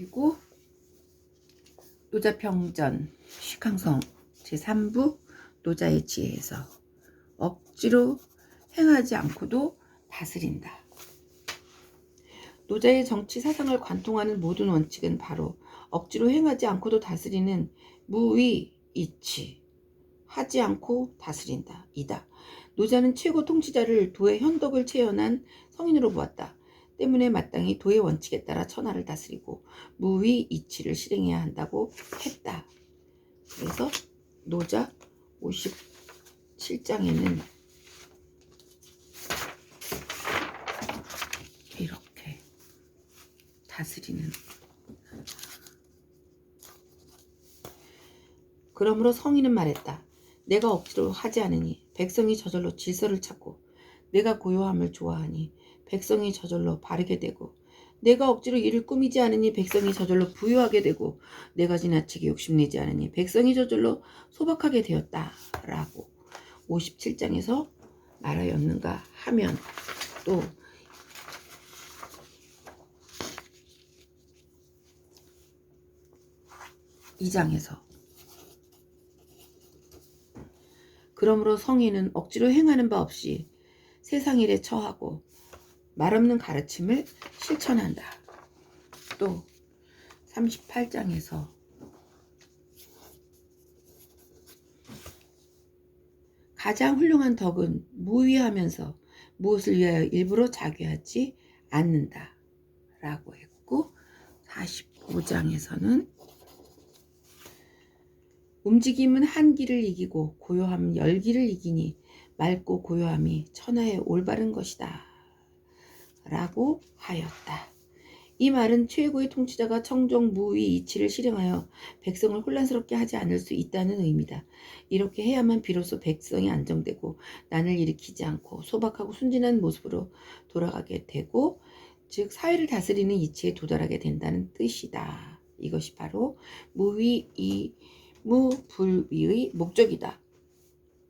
그리고 노자평전 시강성 제3부 노자의 지혜에서 억지로 행하지 않고도 다스린다. 노자의 정치 사상을 관통하는 모든 원칙은 바로 억지로 행하지 않고도 다스리는 무위 이치, 하지 않고 다스린다 이다. 노자는 최고 통치자를 도의 현덕을 체현한 성인으로 보았다. 때문에 마땅히 도의 원칙에 따라 천하를 다스리고 무위 이치를 실행해야 한다고 했다. 그래서 노자 57장에는 이렇게 다스리는. 그러므로 성인은 말했다. 내가 억지로 하지 않으니 백성이 저절로 질서를 찾고, 내가 고요함을 좋아하니 백성이 저절로 바르게 되고, 내가 억지로 일을 꾸미지 않으니 백성이 저절로 부유하게 되고, 내가 지나치게 욕심내지 않으니 백성이 저절로 소박하게 되었다 라고 57장에서 말하였는가 하면, 또 2장에서 그러므로 성인은 억지로 행하는 바 없이 세상 일에 처하고 말없는 가르침을 실천한다. 또 38장에서 가장 훌륭한 덕은 무위하면서 무엇을 위하여 일부러 자귀하지 않는다 라고 했고, 45장에서는 움직임은 한기를 이기고 고요함은 열기를 이기니 맑고 고요함이 천하의 올바른 것이다 라고 하였다. 이 말은 최고의 통치자가 청정 무위 이치를 실행하여 백성을 혼란스럽게 하지 않을 수 있다는 의미다. 이렇게 해야만 비로소 백성이 안정되고 난을 일으키지 않고 소박하고 순진한 모습으로 돌아가게 되고, 즉 사회를 다스리는 이치에 도달하게 된다는 뜻이다. 이것이 바로 무불위의 목적이다.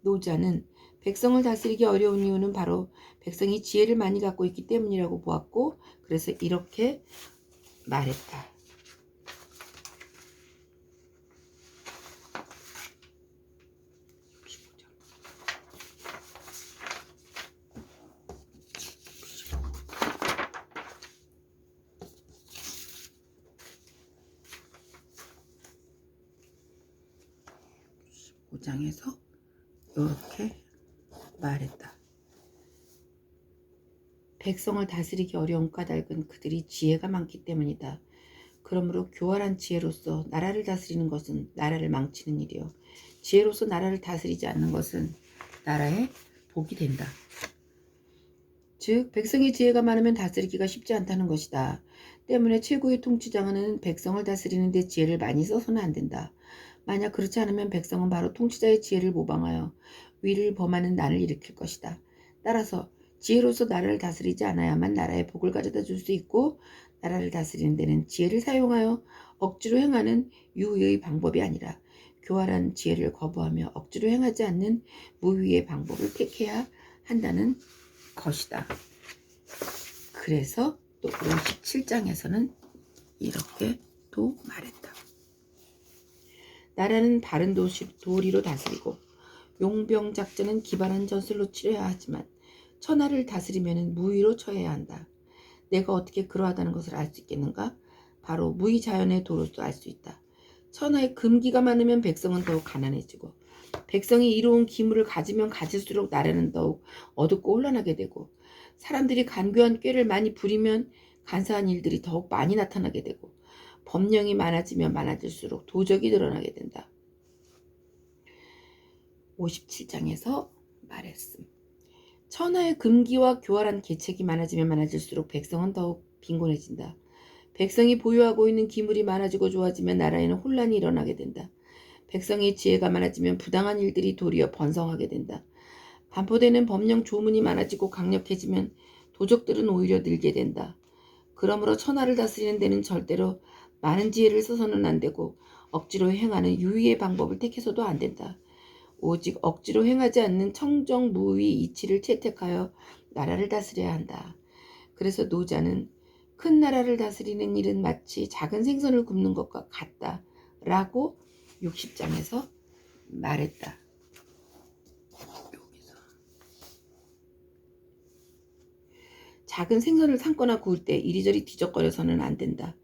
노자는 백성을 다스리기 어려운 이유는 바로 백성이 지혜를 많이 갖고 있기 때문이라고 보았고, 그래서 이렇게 말했다. 장에서 이렇게 말했다. 백성을 다스리기 어려운 까닭은 그들이 지혜가 많기 때문이다. 그러므로 교활한 지혜로서 나라를 다스리는 것은 나라를 망치는 일이요, 지혜로서 나라를 다스리지 않는 것은 나라의 복이 된다. 즉 백성의 지혜가 많으면 다스리기가 쉽지 않다는 것이다. 때문에 최고의 통치자는 백성을 다스리는 데 지혜를 많이 써서는 안 된다. 만약 그렇지 않으면 백성은 바로 통치자의 지혜를 모방하여 위를 범하는 난을 일으킬 것이다. 따라서 지혜로서 나라를 다스리지 않아야만 나라에 복을 가져다 줄 수 있고, 나라를 다스리는 데는 지혜를 사용하여 억지로 행하는 유의의 방법이 아니라 교활한 지혜를 거부하며 억지로 행하지 않는 무위의 방법을 택해야 한다는 것이다. 그래서 또 57장에서는 이렇게 또 말했다. 나라는 바른 도리로 다스리고 용병작전은 기발한 전술로 치러야 하지만 천하를 다스리면 무위로 처해야 한다. 내가 어떻게 그러하다는 것을 알 수 있겠는가? 바로 무위자연의 도로서 알 수 있다. 천하에 금기가 많으면 백성은 더욱 가난해지고, 백성이 이로운 기물을 가지면 가질수록 나라는 더욱 어둡고 혼란하게 되고, 사람들이 간교한 꾀를 많이 부리면 간사한 일들이 더욱 많이 나타나게 되고, 법령이 많아지면 많아질수록 도적이 늘어나게 된다. 57장에서 말했음. 천하의 금기와 교활한 계책이 많아지면 많아질수록 백성은 더욱 빈곤해진다. 백성이 보유하고 있는 기물이 많아지고 좋아지면 나라에는 혼란이 일어나게 된다. 백성의 지혜가 많아지면 부당한 일들이 도리어 번성하게 된다. 반포되는 법령 조문이 많아지고 강력해지면 도적들은 오히려 늘게 된다. 그러므로 천하를 다스리는 데는 절대로 많은 지혜를 써서는 안 되고 억지로 행하는 유의의 방법을 택해서도 안 된다. 오직 억지로 행하지 않는 청정무위 이치를 채택하여 나라를 다스려야 한다. 그래서 노자는 큰 나라를 다스리는 일은 마치 작은 생선을 굽는 것과 같다 라고 60장에서 말했다. 여기서. 작은 생선을 삶거나 구울 때 이리저리 뒤적거려서는 안 된다.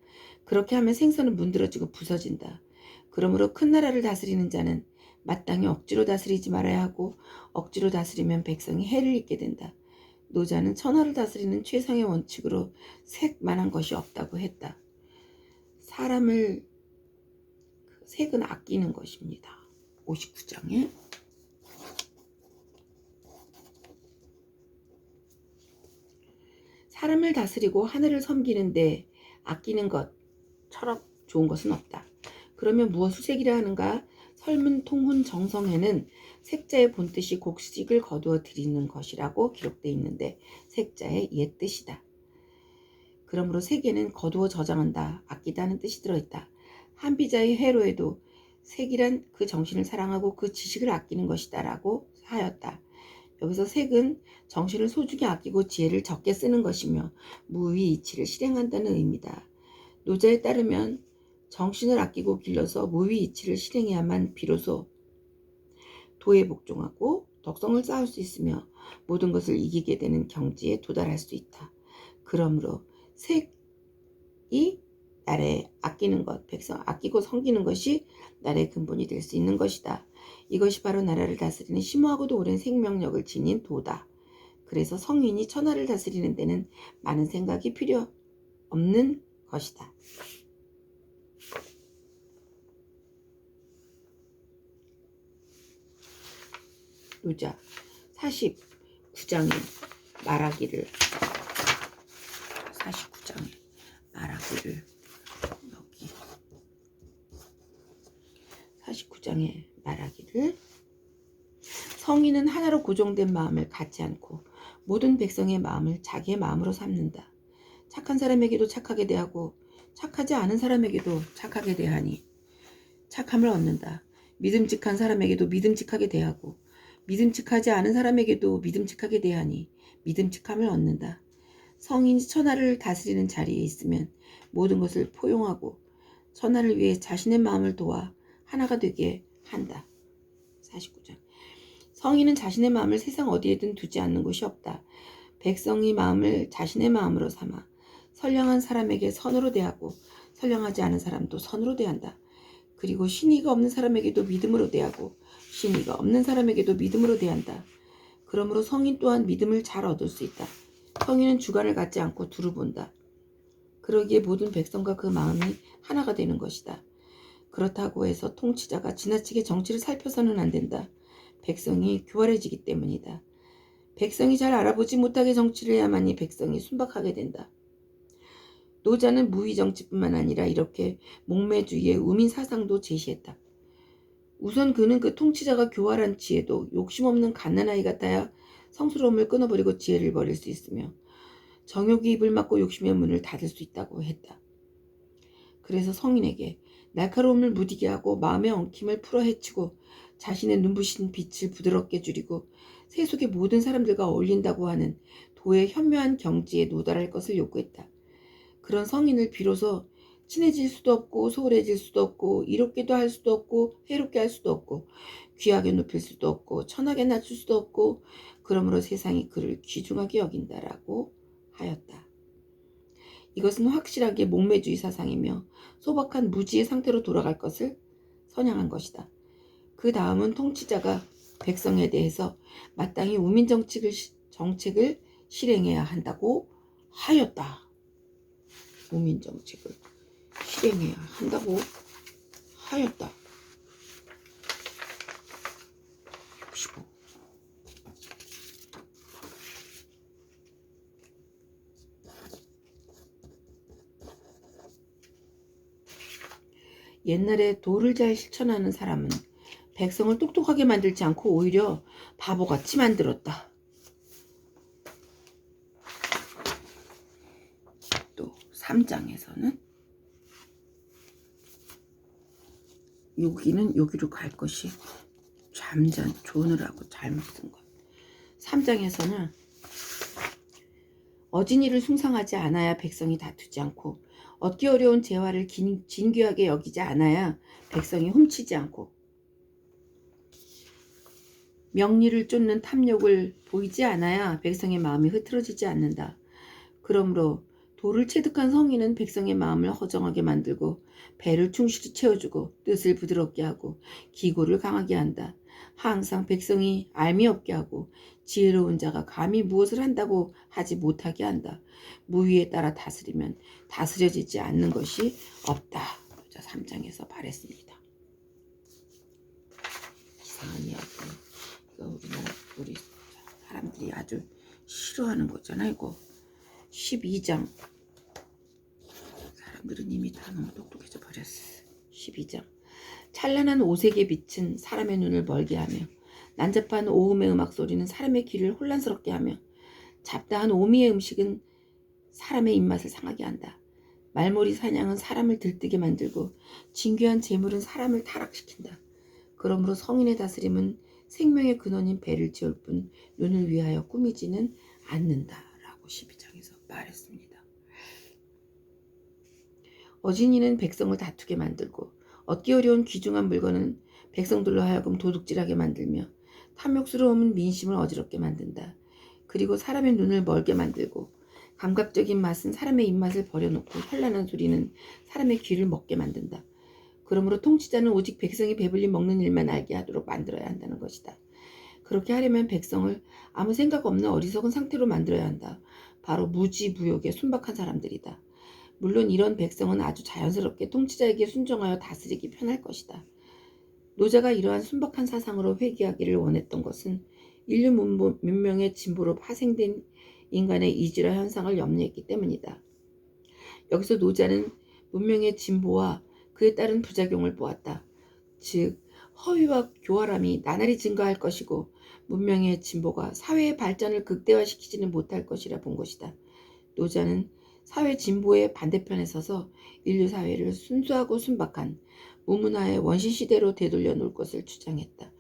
그렇게 하면 생선은 문드러지고 부서진다. 그러므로 큰 나라를 다스리는 자는 마땅히 억지로 다스리지 말아야 하고 억지로 다스리면 백성이 해를 입게 된다. 노자는 천하를 다스리는 최상의 원칙으로 색만한 것이 없다고 했다. 색은 아끼는 것입니다. 59장에 사람을 다스리고 하늘을 섬기는데 아끼는 것처럼 좋은 것은 없다. 그러면 무엇을 색이라 하는가? 설문 통훈 정성에는 색자의 본뜻이 곡식을 거두어 드리는 것이라고 기록되어 있는데 색자의 옛 뜻이다. 그러므로 색에는 거두어 저장한다, 아끼다는 뜻이 들어있다. 한비자의 회로에도 색이란 그 정신을 사랑하고 그 지식을 아끼는 것이다 라고 하였다. 여기서 색은 정신을 소중히 아끼고 지혜를 적게 쓰는 것이며 무의 이치를 실행한다는 의미다. 노자에 따르면 정신을 아끼고 길러서 무의 이치를 실행해야만 비로소 도에 복종하고 덕성을 쌓을 수 있으며 모든 것을 이기게 되는 경지에 도달할 수 있다. 그러므로 색이 나라에 아끼는 것, 백성 아끼고 섬기는 것이 나라의 근본이 될 수 있는 것이다. 이것이 바로 나라를 다스리는 심오하고도 오랜 생명력을 지닌 도다. 그래서 성인이 천하를 다스리는 데는 많은 생각이 필요 없는 것이다. 노자 49장에 말하기를 여기 49장에 말하기를 성인은 하나로 고정된 마음을 갖지 않고 모든 백성의 마음을 자기의 마음으로 삼는다. 착한 사람에게도 착하게 대하고 착하지 않은 사람에게도 착하게 대하니 착함을 얻는다. 믿음직한 사람에게도 믿음직하게 대하고 믿음직하지 않은 사람에게도 믿음직하게 대하니 믿음직함을 얻는다. 성인이 천하를 다스리는 자리에 있으면 모든 것을 포용하고 천하를 위해 자신의 마음을 도와 하나가 되게 한다. 49장. 성인은 자신의 마음을 세상 어디에든 두지 않는 곳이 없다. 백성이 마음을 자신의 마음으로 삼아 선량한 사람에게 선으로 대하고 선량하지 않은 사람도 선으로 대한다. 그리고 신의가 없는 사람에게도 믿음으로 대하고 신의가 없는 사람에게도 믿음으로 대한다. 그러므로 성인 또한 믿음을 잘 얻을 수 있다. 성인은 주관을 갖지 않고 두루 본다. 그러기에 모든 백성과 그 마음이 하나가 되는 것이다. 그렇다고 해서 통치자가 지나치게 정치를 살펴서는 안 된다. 백성이 교활해지기 때문이다. 백성이 잘 알아보지 못하게 정치를 해야만이 백성이 순박하게 된다. 노자는 무의정치뿐만 아니라 이렇게 목매주의의 우민 사상도 제시했다. 우선 그는 그 통치자가 교활한 지혜도 욕심없는 갓난아이 같아야 성스러움을 끊어버리고 지혜를 버릴 수 있으며 정욕이 입을 막고 욕심의 문을 닫을 수 있다고 했다. 그래서 성인에게 날카로움을 무디게 하고 마음의 엉킴을 풀어 헤치고 자신의 눈부신 빛을 부드럽게 줄이고 세속의 모든 사람들과 어울린다고 하는 도의 현묘한 경지에 도달할 것을 요구했다. 그런 성인을 비로소 친해질 수도 없고 소홀해질 수도 없고 이롭게도 할 수도 없고 해롭게 할 수도 없고 귀하게 높일 수도 없고 천하게 낮출 수도 없고 그러므로 세상이 그를 귀중하게 여긴다라고 하였다. 이것은 확실하게 목매주의 사상이며 소박한 무지의 상태로 돌아갈 것을 선양한 것이다. 그 다음은 통치자가 백성에 대해서 마땅히 우민 정책을 실행해야 한다고 하였다. 우민 정책을 실행해야 한다고 하였다. 65. 옛날에 도를 잘 실천하는 사람은 백성을 똑똑하게 만들지 않고 오히려 바보같이 만들었다. 또 3장에서는 여기로 갈 것이 조느라고 잘못 쓴 것. 3장에서는 어진이를 숭상하지 않아야 백성이 다투지 않고 얻기 어려운 재화를 진귀하게 여기지 않아야 백성이 훔치지 않고 명리를 쫓는 탐욕을 보이지 않아야 백성의 마음이 흐트러지지 않는다. 그러므로 도를 체득한 성인은 백성의 마음을 허정하게 만들고 배를 충실히 채워주고 뜻을 부드럽게 하고 기고를 강하게 한다. 항상 백성이 알미 없게 하고 지혜로운 자가 감히 무엇을 한다고 하지 못하게 한다. 무위에 따라 다스리면 다스려지지 않는 것이 없다. 3장에서 말했습니다. 이상한 이야기. 이거 우리 사람들이 아주 싫어하는 거잖아. 이거 12장. 사람들은 이미 다 너무 똑똑해져 버렸어. 12장. 찬란한 오색의 빛은 사람의 눈을 멀게 하며 난잡한 오음의 음악 소리는 사람의 귀를 혼란스럽게 하며 잡다한 오미의 음식은 사람의 입맛을 상하게 한다. 말머리 사냥은 사람을 들뜨게 만들고 진귀한 재물은 사람을 타락시킨다. 그러므로 성인의 다스림은 생명의 근원인 배를 채울 뿐 눈을 위하여 꾸미지는 않는다. 라고 12장에서 말했습니다. 어진이는 백성을 다투게 만들고 얻기 어려운 귀중한 물건은 백성들로 하여금 도둑질하게 만들며 탐욕스러움은 민심을 어지럽게 만든다. 그리고 사람의 눈을 멀게 만들고 감각적인 맛은 사람의 입맛을 버려놓고 현란한 소리는 사람의 귀를 먹게 만든다. 그러므로 통치자는 오직 백성이 배불리 먹는 일만 알게 하도록 만들어야 한다는 것이다. 그렇게 하려면 백성을 아무 생각 없는 어리석은 상태로 만들어야 한다. 바로 무지무욕에 순박한 사람들이다. 물론 이런 백성은 아주 자연스럽게 통치자에게 순종하여 다스리기 편할 것이다. 노자가 이러한 순박한 사상으로 회귀하기를 원했던 것은 인류 문명의 진보로 파생된 인간의 이질화 현상을 염려했기 때문이다. 여기서 노자는 문명의 진보와 그에 따른 부작용을 보았다. 즉 허위와 교활함이 나날이 증가할 것이고 문명의 진보가 사회의 발전을 극대화시키지는 못할 것이라 본 것이다. 노자는 사회 진보의 반대편에 서서 인류 사회를 순수하고 순박한 무문화의 원시 시대로 되돌려 놓을 것을 주장했다.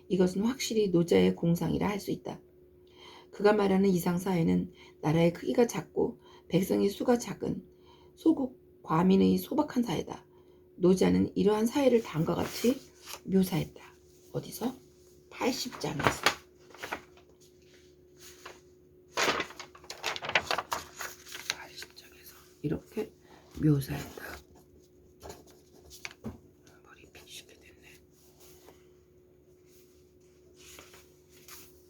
이것은 확실히 노자의 공상이라 할 수 있다. 그가 말하는 이상 사회는 나라의 크기가 작고 백성의 수가 작은 소국 과민의 소박한 사회다. 노자는 이러한 사회를 다음과 같이 묘사했다. 어디서? 80장에서. 이렇게 묘사했다. 머리 픽시게 됐네.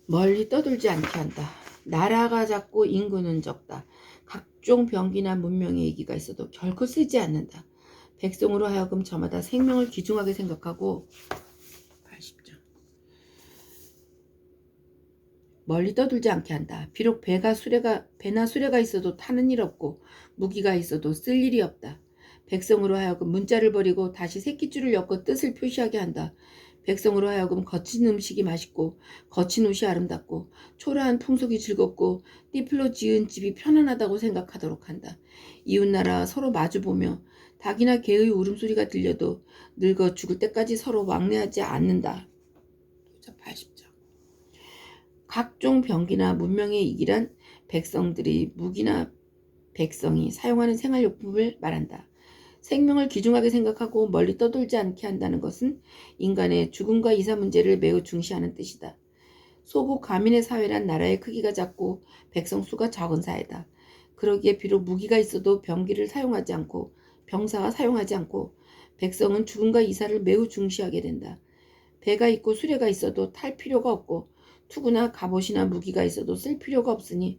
멀리 떠들지 않게 한다. 나라가 작고 인구는 적다. 각종 병기나 문명의 얘기가 있어도 결코 쓰지 않는다. 백성으로 하여금 저마다 생명을 귀중하게 생각하고 80장. 멀리 떠들지 않게 한다. 비록 배나 수레가 있어도 타는 일 없고 무기가 있어도 쓸 일이 없다. 백성으로 하여금 문자를 버리고 다시 새끼줄을 엮어 뜻을 표시하게 한다. 백성으로 하여금 거친 음식이 맛있고 거친 옷이 아름답고 초라한 풍속이 즐겁고 띠플로 지은 집이 편안하다고 생각하도록 한다. 이웃나라 서로 마주보며 닭이나 개의 울음소리가 들려도 늙어 죽을 때까지 서로 왕래하지 않는다. 80장. 각종 병기나 문명의 이기란 백성들이 무기나 백성이 사용하는 생활용품을 말한다. 생명을 귀중하게 생각하고 멀리 떠돌지 않게 한다는 것은 인간의 죽음과 이사 문제를 매우 중시하는 뜻이다. 소국 가민의 사회란 나라의 크기가 작고 백성 수가 적은 사회다. 그러기에 비록 무기가 있어도 병기를 사용하지 않고 병사가 사용하지 않고 백성은 죽음과 이사를 매우 중시하게 된다. 배가 있고 수레가 있어도 탈 필요가 없고 투구나 갑옷이나 무기가 있어도 쓸 필요가 없으니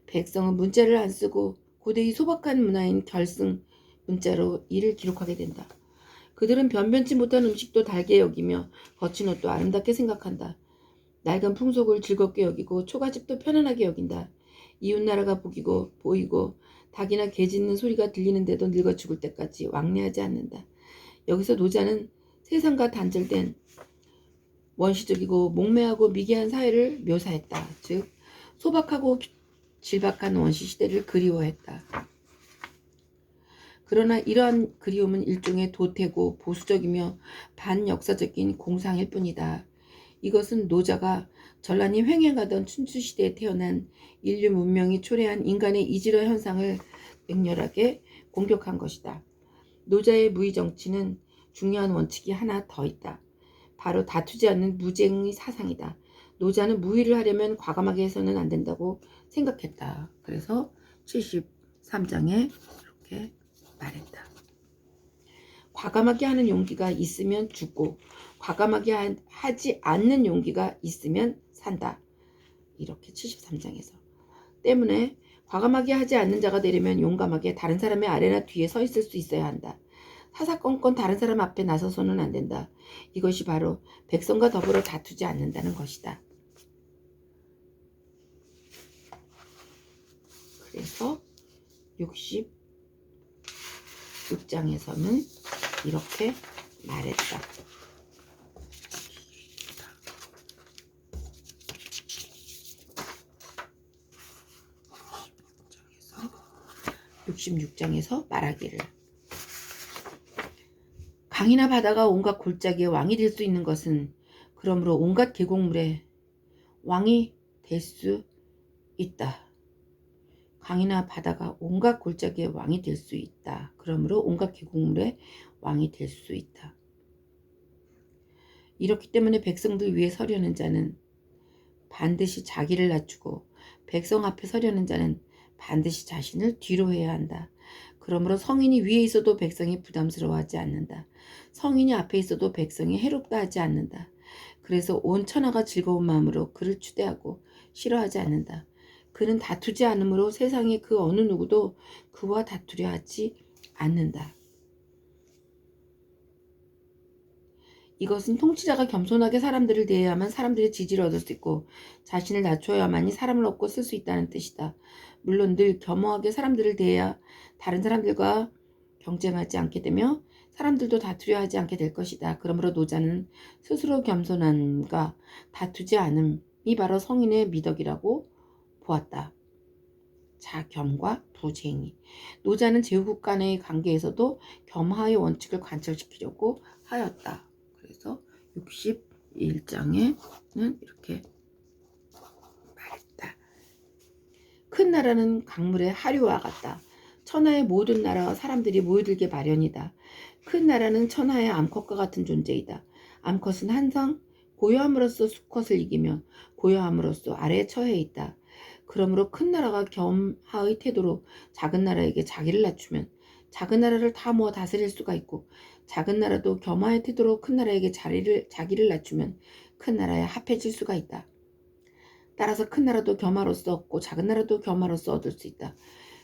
백성은 문자를 안 쓰고 고대의 소박한 문화인 결승 문자로 이를 기록하게 된다. 그들은 변변치 못한 음식도 달게 여기며 거친 옷도 아름답게 생각한다. 낡은 풍속을 즐겁게 여기고 초가집도 편안하게 여긴다. 이웃나라가 보이고 닭이나 개 짖는 소리가 들리는데도 늙어 죽을 때까지 왕래하지 않는다. 여기서 노자는 세상과 단절된 원시적이고 목매하고 미개한 사회를 묘사했다. 즉 소박하고 질박한 원시 시대를 그리워했다. 그러나 이러한 그리움은 일종의 도태고 보수적이며 반역사적인 공상일 뿐이다. 이것은 노자가 전란이 횡행하던 춘추시대에 태어난 인류 문명이 초래한 인간의 이질화 현상을 맹렬하게 공격한 것이다. 노자의 무의 정치는 중요한 원칙이 하나 더 있다. 바로 다투지 않는 무쟁의 사상이다. 노자는 무의를 하려면 과감하게 해서는 안 된다고 생각했다. 그래서 73장에 이렇게 말했다. 과감하게 하는 용기가 있으면 죽고 과감하게 하지 않는 용기가 있으면 산다. 이렇게 73장에서. 때문에 과감하게 하지 않는 자가 되려면 용감하게 다른 사람의 아래나 뒤에 서 있을 수 있어야 한다. 사사건건 다른 사람 앞에 나서서는 안 된다. 이것이 바로 백성과 더불어 다투지 않는다는 것이다. 그래서 66장에서는 이렇게 말했다. 66장에서 말하기를 강이나 바다가 온갖 골짜기의 왕이 될 수 있는 것은 그러므로 온갖 계곡물의 왕이 될 수 있다. 강이나 바다가 온갖 골짜기의 왕이 될 수 있다. 그러므로 온갖 계곡물의 왕이 될 수 있다. 이렇기 때문에 백성들 위에 서려는 자는 반드시 자기를 낮추고 백성 앞에 서려는 자는 반드시 자신을 뒤로 해야 한다. 그러므로 성인이 위에 있어도 백성이 부담스러워하지 않는다. 성인이 앞에 있어도 백성이 해롭다 하지 않는다. 그래서 온 천하가 즐거운 마음으로 그를 추대하고 싫어하지 않는다. 그는 다투지 않으므로 세상의 그 어느 누구도 그와 다투려 하지 않는다. 이것은 통치자가 겸손하게 사람들을 대해야만 사람들의 지지를 얻을 수 있고 자신을 낮춰야만이 사람을 얻고 쓸 수 있다는 뜻이다. 물론 늘 겸허하게 사람들을 대해야 다른 사람들과 경쟁하지 않게 되며 사람들도 다투려 하지 않게 될 것이다. 그러므로 노자는 스스로 겸손함과 다투지 않음이 바로 성인의 미덕이라고 보았다. 자겸과 부쟁이. 노자는 제후국 간의 관계에서도 겸하의 원칙을 관철시키려고 하였다. 그래서 61장에는 이렇게 말했다. 큰 나라는 강물의 하류와 같다. 천하의 모든 나라와 사람들이 모여들게 마련이다. 큰 나라는 천하의 암컷과 같은 존재이다. 암컷은 항상 고요함으로써 수컷을 이기며 고요함으로써 아래에 처해 있다. 그러므로 큰 나라가 겸하의 태도로 작은 나라에게 자기를 낮추면 작은 나라를 다 모아 다스릴 수가 있고 작은 나라도 겸하의 태도로 큰 나라에게 자기를 낮추면 큰 나라에 합해질 수가 있다. 따라서 큰 나라도 겸하로서 얻고 작은 나라도 겸하로서 얻을 수 있다.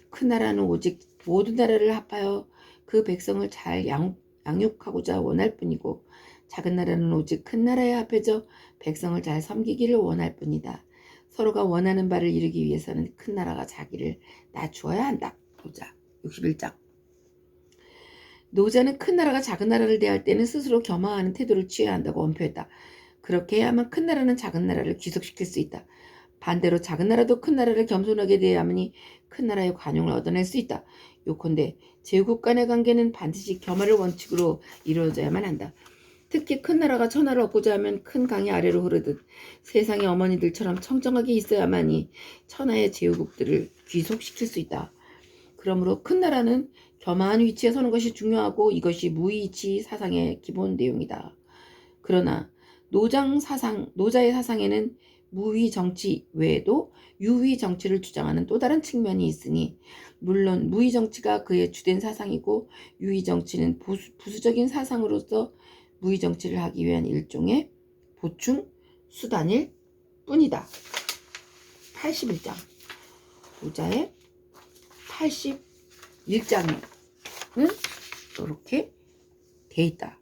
큰 나라는 오직 모든 나라를 합하여 그 백성을 잘 양육하고자 원할 뿐이고 작은 나라는 오직 큰 나라에 합해져 백성을 잘 섬기기를 원할 뿐이다. 서로가 원하는 바를 이루기 위해서는 큰 나라가 자기를 낮추어야 한다. 노자 61장. 노자는 큰 나라가 작은 나라를 대할 때는 스스로 겸하하는 태도를 취해야 한다고 엄표했다. 그렇게 해야만 큰 나라는 작은 나라를 귀속시킬 수 있다. 반대로 작은 나라도 큰 나라를 겸손하게 대해야만이 큰 나라의 관용을 얻어낼 수 있다. 요컨대 제국 간의 관계는 반드시 겸하를 원칙으로 이루어져야만 한다. 특히 큰 나라가 천하를 얻고자 하면 큰 강이 아래로 흐르듯 세상의 어머니들처럼 청정하게 있어야만이 천하의 제후국들을 귀속시킬 수 있다. 그러므로 큰 나라는 겸하한 위치에 서는 것이 중요하고 이것이 무의치 사상의 기본 내용이다. 그러나 노자의 사상에는 무위 정치 외에도 유위 정치를 주장하는 또 다른 측면이 있으니 물론 무위 정치가 그의 주된 사상이고 유위 정치는 부수적인 사상으로서 무위 정치를 하기 위한 일종의 보충 수단일 뿐이다. 81장 노자의 81장에는 이렇게 돼 있다.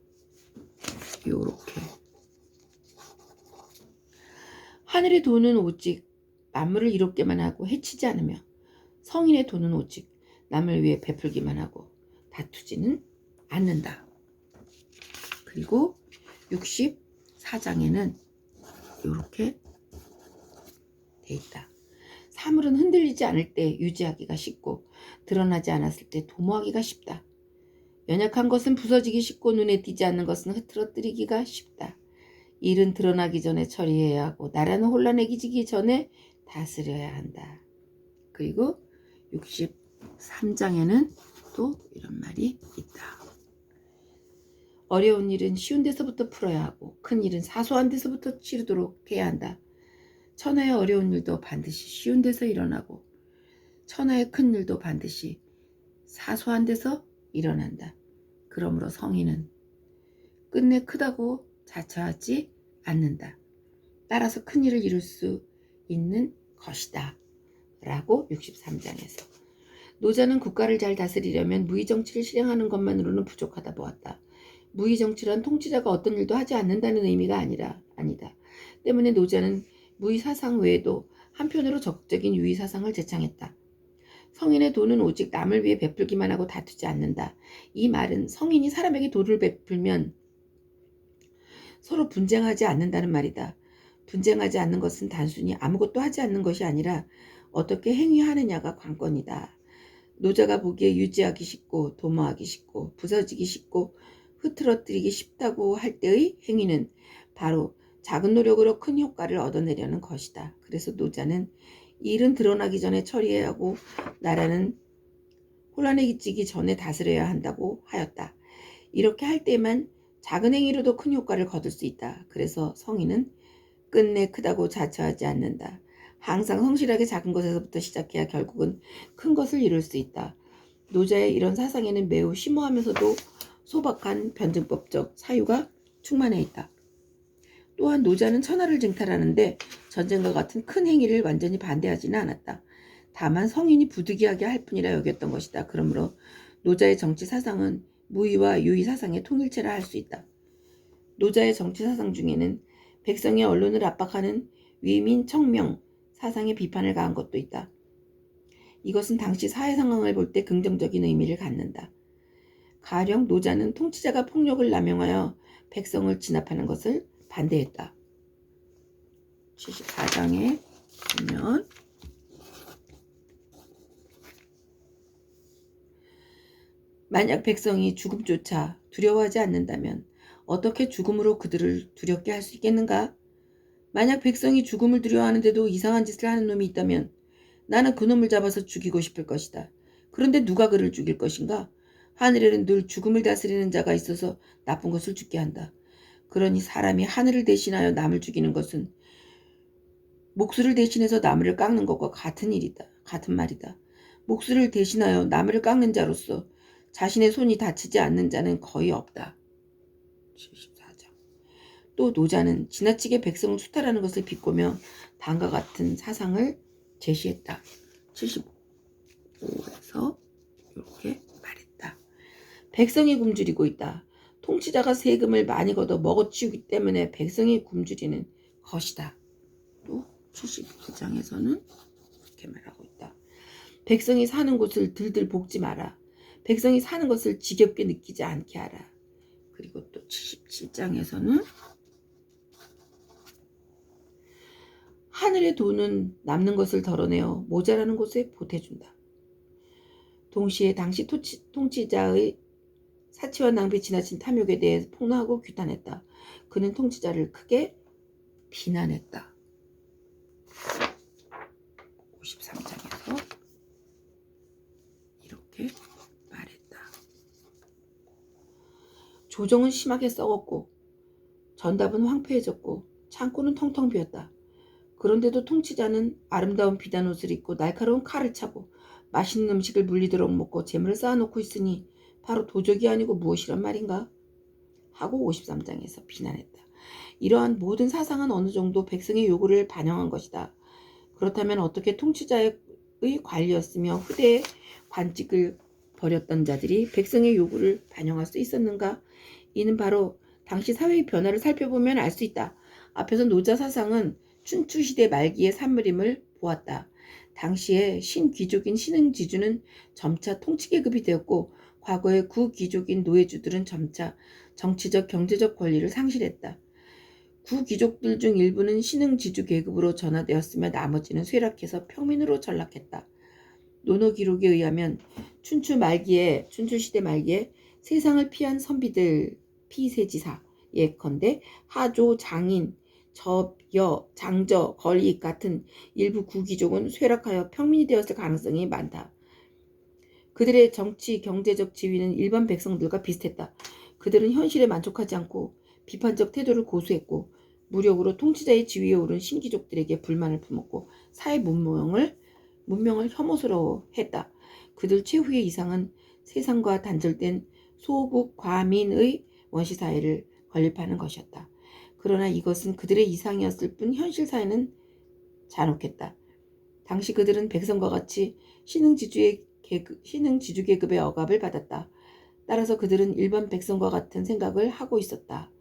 요렇게 하늘의 돈은 오직 만물을 이롭게만 하고 해치지 않으며 성인의 돈은 오직 남을 위해 베풀기만 하고 다투지는 않는다. 그리고 64장에는 이렇게 돼 있다. 사물은 흔들리지 않을 때 유지하기가 쉽고 드러나지 않았을 때 도모하기가 쉽다. 연약한 것은 부서지기 쉽고 눈에 띄지 않는 것은 흐트러뜨리기가 쉽다. 일은 드러나기 전에 처리해야 하고 나라는 혼란에 기지기 전에 다스려야 한다. 그리고 63장에는 또 이런 말이 있다. 어려운 일은 쉬운 데서부터 풀어야 하고 큰 일은 사소한 데서부터 치르도록 해야 한다. 천하의 어려운 일도 반드시 쉬운 데서 일어나고 천하의 큰 일도 반드시 사소한 데서 일어난다. 그러므로 성인은 끝내 크다고 자처하지 않는다. 따라서 큰 일을 이룰 수 있는 것이다. 라고 63장에서 노자는 국가를 잘 다스리려면 무의정치를 실행하는 것만으로는 부족하다 보았다. 무의정치란 통치자가 어떤 일도 하지 않는다는 의미가 아니다. 때문에 노자는 무의사상 외에도 한편으로 적극적인 유의사상을 제창했다. 성인의 돈은 오직 남을 위해 베풀기만 하고 다투지 않는다. 이 말은 성인이 사람에게 돈을 베풀면 서로 분쟁하지 않는다는 말이다. 분쟁하지 않는 것은 단순히 아무것도 하지 않는 것이 아니라 어떻게 행위하느냐가 관건이다. 노자가 보기에 유지하기 쉽고 도모하기 쉽고 부서지기 쉽고 흐트러뜨리기 쉽다고 할 때의 행위는 바로 작은 노력으로 큰 효과를 얻어내려는 것이다. 그래서 노자는 일은 드러나기 전에 처리해야 하고 나라는 혼란에 끼치기 전에 다스려야 한다고 하였다. 이렇게 할 때만 작은 행위로도 큰 효과를 거둘 수 있다. 그래서 성인은 끝내 크다고 자처하지 않는다. 항상 성실하게 작은 것에서부터 시작해야 결국은 큰 것을 이룰 수 있다. 노자의 이런 사상에는 매우 심오하면서도 소박한 변증법적 사유가 충만해 있다. 또한 노자는 천하를 쟁탈하는데 전쟁과 같은 큰 행위를 완전히 반대하지는 않았다. 다만 성인이 부득이하게 할 뿐이라 여겼던 것이다. 그러므로 노자의 정치 사상은 무의와 유의 사상의 통일체라 할 수 있다. 노자의 정치 사상 중에는 백성의 언론을 압박하는 위민 청명 사상의 비판을 가한 것도 있다. 이것은 당시 사회 상황을 볼 때 긍정적인 의미를 갖는다. 가령 노자는 통치자가 폭력을 남용하여 백성을 진압하는 것을 반대했다. 74장에 보면 만약 백성이 죽음조차 두려워하지 않는다면 어떻게 죽음으로 그들을 두렵게 할 수 있겠는가? 만약 백성이 죽음을 두려워하는데도 이상한 짓을 하는 놈이 있다면 나는 그 놈을 잡아서 죽이고 싶을 것이다. 그런데 누가 그를 죽일 것인가? 하늘에는 늘 죽음을 다스리는 자가 있어서 나쁜 것을 죽게 한다. 그러니 사람이 하늘을 대신하여 남을 죽이는 것은 목수를 대신해서 나무를 깎는 것과 같은 말이다. 목수를 대신하여 나무를 깎는 자로서 자신의 손이 다치지 않는 자는 거의 없다. 74장. 또 노자는 지나치게 백성을 수탈하는 것을 비꼬며 다음과 같은 사상을 제시했다. 75에서 이렇게 말했다. 백성이 굶주리고 있다. 통치자가 세금을 많이 걷어 먹어치우기 때문에 백성이 굶주리는 것이다. 또 79장에서는 이렇게 말하고 있다. 백성이 사는 곳을 들들 볶지 마라. 백성이 사는 것을 지겹게 느끼지 않게 하라. 그리고 또 77장에서는 하늘의 돈은 남는 것을 덜어내어 모자라는 곳에 보태준다. 동시에 당시 통치자의 사치와 낭비 지나친 탐욕에 대해 폭로하고 규탄했다. 그는 통치자를 크게 비난했다. 53장에서 이렇게 말했다. 조정은 심하게 썩었고 전답은 황폐해졌고 창고는 텅텅 비었다. 그런데도 통치자는 아름다운 비단 옷을 입고 날카로운 칼을 차고 맛있는 음식을 물리도록 먹고 재물을 쌓아놓고 있으니 바로 도적이 아니고 무엇이란 말인가? 하고 53장에서 비난했다. 이러한 모든 사상은 어느 정도 백성의 요구를 반영한 것이다. 그렇다면 어떻게 통치자의 관리였으며 후대에 관직을 벌였던 자들이 백성의 요구를 반영할 수 있었는가? 이는 바로 당시 사회의 변화를 살펴보면 알 수 있다. 앞에서 노자 사상은 춘추시대 말기의 산물임을 보았다. 당시에 신귀족인 신흥지주는 점차 통치계급이 되었고 과거의 구귀족인 노예주들은 점차 정치적 경제적 권리를 상실했다. 구귀족들 중 일부는 신흥지주 계급으로 전화되었으며 나머지는 쇠락해서 평민으로 전락했다. 논어기록에 의하면 춘추시대 말기에 세상을 피한 선비들 피세지사 예컨대 하조, 장인, 접, 여, 장저, 걸익 같은 일부 구귀족은 쇠락하여 평민이 되었을 가능성이 많다. 그들의 정치, 경제적 지위는 일반 백성들과 비슷했다. 그들은 현실에 만족하지 않고 비판적 태도를 고수했고 무력으로 통치자의 지위에 오른 신귀족들에게 불만을 품었고 사회 문명을 혐오스러워했다. 그들 최후의 이상은 세상과 단절된 소국 과민의 원시사회를 건립하는 것이었다. 그러나 이것은 그들의 이상이었을 뿐 현실 사회는 잔혹했다. 당시 그들은 백성과 같이 신흥지주 계급의 억압을 받았다. 따라서 그들은 일반 백성과 같은 생각을 하고 있었다.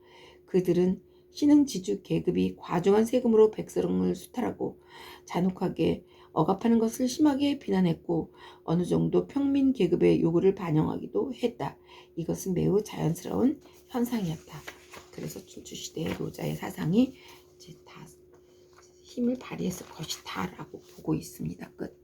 그들은 신흥지주 계급이 과중한 세금으로 백성을 수탈하고 잔혹하게 억압하는 것을 심하게 비난했고 어느 정도 평민 계급의 요구를 반영하기도 했다. 이것은 매우 자연스러운 현상이었다. 그래서 춘추시대의 노자의 사상이 이제 다 힘을 발휘했을 것이다 라고 보고 있습니다. 끝.